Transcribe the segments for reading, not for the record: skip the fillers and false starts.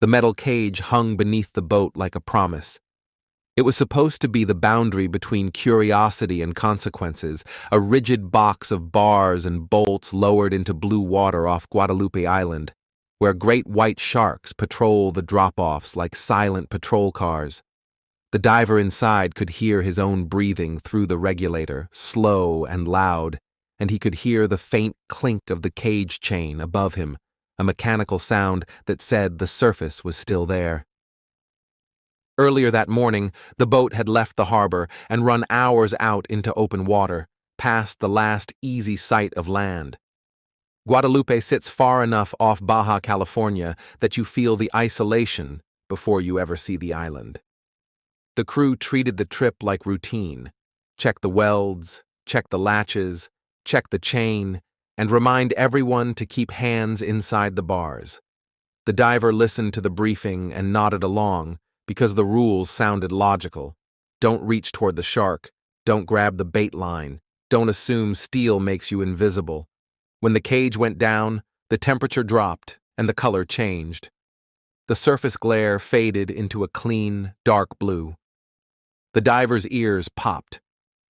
The metal cage hung beneath the boat like a promise. It was supposed to be the boundary between curiosity and consequences, a rigid box of bars and bolts lowered into blue water off Guadalupe Island, where great white sharks patrol the drop-offs like silent patrol cars. The diver inside could hear his own breathing through the regulator, slow and loud, and he could hear the faint clink of the cage chain above him, a mechanical sound that said the surface was still there. Earlier that morning, the boat had left the harbor and run hours out into open water, past the last easy sight of land. Guadalupe sits far enough off Baja California that you feel the isolation before you ever see the island. The crew treated the trip like routine. Check the welds, check the latches, check the chain, and remind everyone to keep hands inside the bars. The diver listened to the briefing and nodded along, because the rules sounded logical. Don't reach toward the shark. Don't grab the bait line. Don't assume steel makes you invisible. When the cage went down, the temperature dropped and the color changed. The surface glare faded into a clean, dark blue. The diver's ears popped.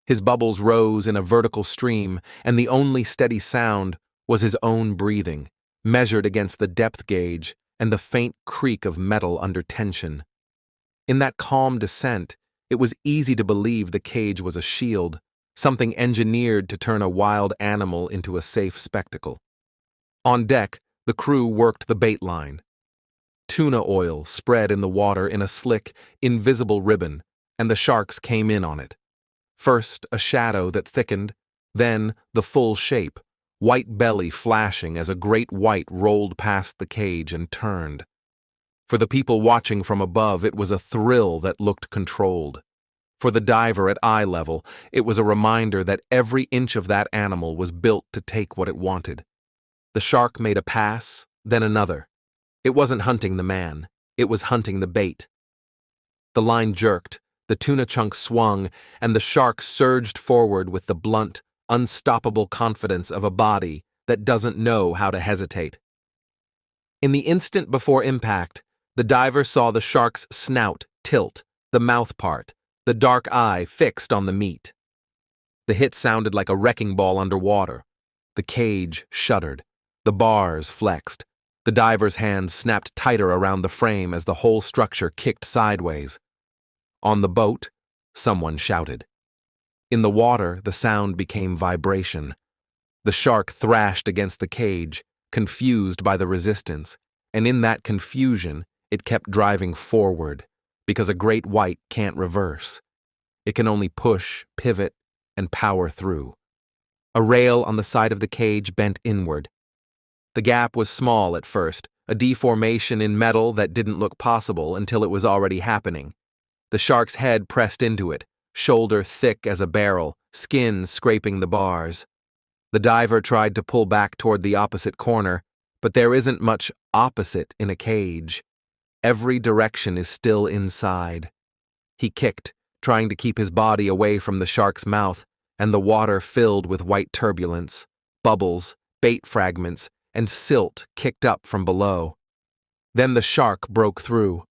His bubbles rose in a vertical stream, and the only steady sound was his own breathing, measured against the depth gauge and the faint creak of metal under tension. In that calm descent, it was easy to believe the cage was a shield, something engineered to turn a wild animal into a safe spectacle. On deck, the crew worked the bait line. Tuna oil spread in the water in a slick, invisible ribbon, and the sharks came in on it. First, a shadow that thickened, then the full shape, white belly flashing as a great white rolled past the cage and turned. For the people watching from above, it was a thrill that looked controlled. For the diver at eye level, it was a reminder that every inch of that animal was built to take what it wanted. The shark made a pass, then another. It wasn't hunting the man, it was hunting the bait. The line jerked, the tuna chunk swung, and the shark surged forward with the blunt, unstoppable confidence of a body that doesn't know how to hesitate. In the instant before impact, the diver saw the shark's snout tilt, the mouth part, the dark eye fixed on the meat. The hit sounded like a wrecking ball underwater. The cage shuddered. The bars flexed. The diver's hands snapped tighter around the frame as the whole structure kicked sideways. On the boat, someone shouted. In the water, the sound became vibration. The shark thrashed against the cage, confused by the resistance, and in that confusion, it kept driving forward, because a great white can't reverse. It can only push, pivot, and power through. A rail on the side of the cage bent inward. The gap was small at first, a deformation in metal that didn't look possible until it was already happening. The shark's head pressed into it, shoulder thick as a barrel, skin scraping the bars. The diver tried to pull back toward the opposite corner, but there isn't much opposite in a cage. Every direction is still inside. He kicked, trying to keep his body away from the shark's mouth, and the water filled with white turbulence, bubbles, bait fragments, and silt kicked up from below. Then the shark broke through.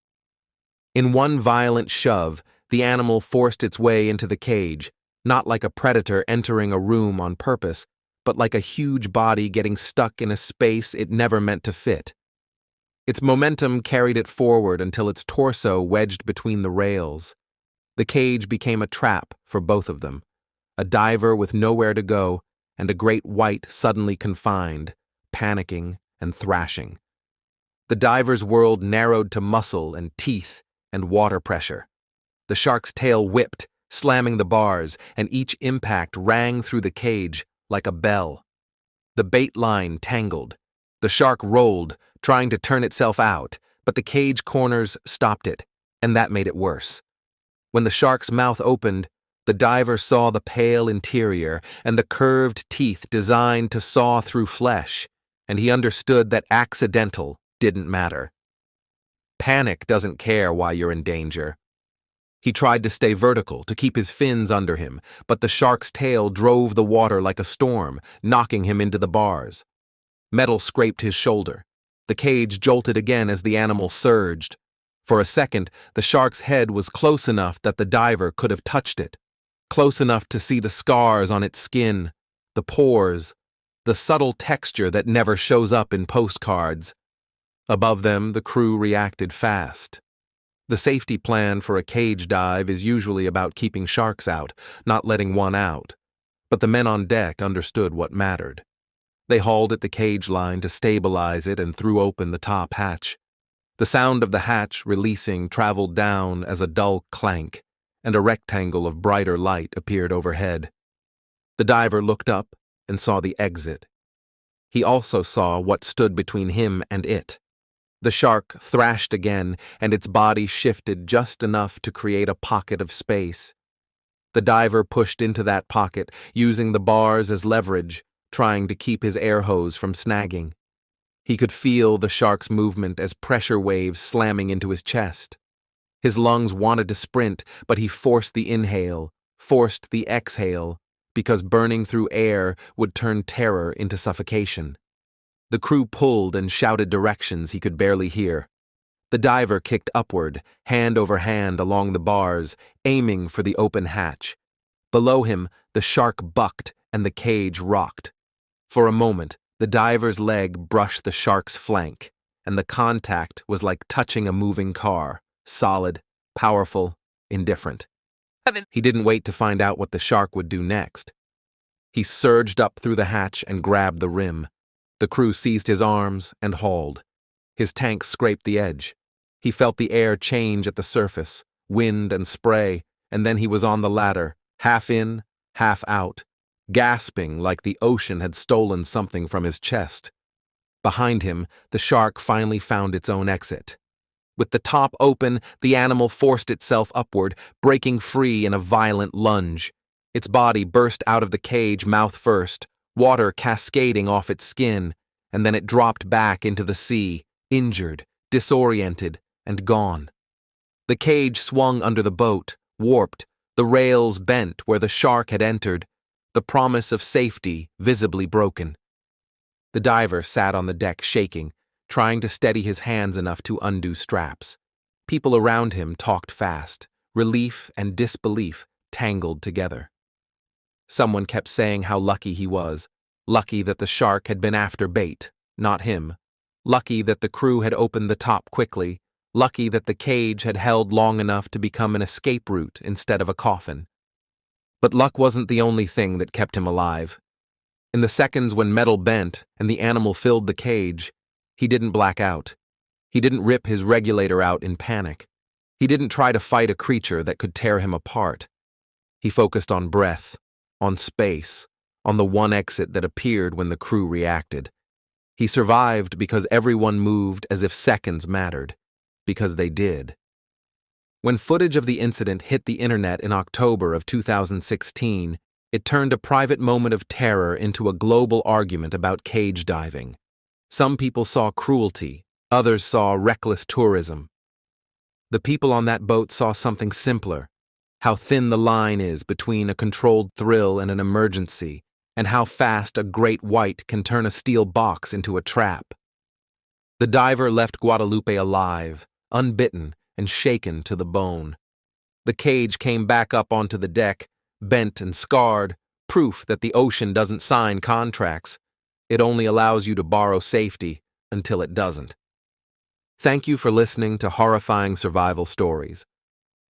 In one violent shove, the animal forced its way into the cage, not like a predator entering a room on purpose, but like a huge body getting stuck in a space it never meant to fit. Its momentum carried it forward until its torso wedged between the rails. The cage became a trap for both of them, a diver with nowhere to go and a great white suddenly confined, panicking and thrashing. The diver's world narrowed to muscle and teeth and water pressure. The shark's tail whipped, slamming the bars, and each impact rang through the cage like a bell. The bait line tangled. The shark rolled, trying to turn itself out, but the cage corners stopped it, and that made it worse. When the shark's mouth opened, the diver saw the pale interior and the curved teeth designed to saw through flesh, and he understood that accidental didn't matter. Panic doesn't care why you're in danger. He tried to stay vertical, to keep his fins under him, but the shark's tail drove the water like a storm, knocking him into the bars. Metal scraped his shoulder. The cage jolted again as the animal surged. For a second, the shark's head was close enough that the diver could have touched it, close enough to see the scars on its skin, the pores, the subtle texture that never shows up in postcards. Above them, the crew reacted fast. The safety plan for a cage dive is usually about keeping sharks out, not letting one out. But the men on deck understood what mattered. They hauled at the cage line to stabilize it and threw open the top hatch. The sound of the hatch releasing traveled down as a dull clank, and a rectangle of brighter light appeared overhead. The diver looked up and saw the exit. He also saw what stood between him and it. The shark thrashed again, and its body shifted just enough to create a pocket of space. The diver pushed into that pocket, using the bars as leverage, trying to keep his air hose from snagging. He could feel the shark's movement as pressure waves slamming into his chest. His lungs wanted to sprint, but he forced the inhale, forced the exhale, because burning through air would turn terror into suffocation. The crew pulled and shouted directions he could barely hear. The diver kicked upward, hand over hand along the bars, aiming for the open hatch. Below him, the shark bucked and the cage rocked. For a moment, the diver's leg brushed the shark's flank, and the contact was like touching a moving car, solid, powerful, indifferent. He didn't wait to find out what the shark would do next. He surged up through the hatch and grabbed the rim. The crew seized his arms and hauled. His tank scraped the edge. He felt the air change at the surface, wind and spray, and then he was on the ladder, half in, half out, gasping like the ocean had stolen something from his chest. Behind him, the shark finally found its own exit. With the top open, the animal forced itself upward, breaking free in a violent lunge. Its body burst out of the cage mouth first, water cascading off its skin, and then it dropped back into the sea, injured, disoriented, and gone. The cage swung under the boat, warped, the rails bent where the shark had entered, the promise of safety visibly broken. The diver sat on the deck shaking, trying to steady his hands enough to undo straps. People around him talked fast, relief and disbelief tangled together. Someone kept saying how lucky he was, lucky that the shark had been after bait, not him, lucky that the crew had opened the top quickly, lucky that the cage had held long enough to become an escape route instead of a coffin. But luck wasn't the only thing that kept him alive. In the seconds when metal bent and the animal filled the cage, he didn't black out. He didn't rip his regulator out in panic. He didn't try to fight a creature that could tear him apart. He focused on breath, on space, on the one exit that appeared when the crew reacted. He survived because everyone moved as if seconds mattered, because they did. When footage of the incident hit the internet in October of 2016, it turned a private moment of terror into a global argument about cage diving. Some people saw cruelty, others saw reckless tourism. The people on that boat saw something simpler: how thin the line is between a controlled thrill and an emergency, and how fast a great white can turn a steel box into a trap. The diver left Guadalupe alive, unbitten and shaken to the bone. The cage came back up onto the deck, bent and scarred, proof that the ocean doesn't sign contracts. It only allows you to borrow safety until it doesn't. Thank you for listening to Horrifying Survival Stories.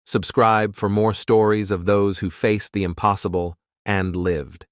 Subscribe for more stories of those who faced the impossible and lived.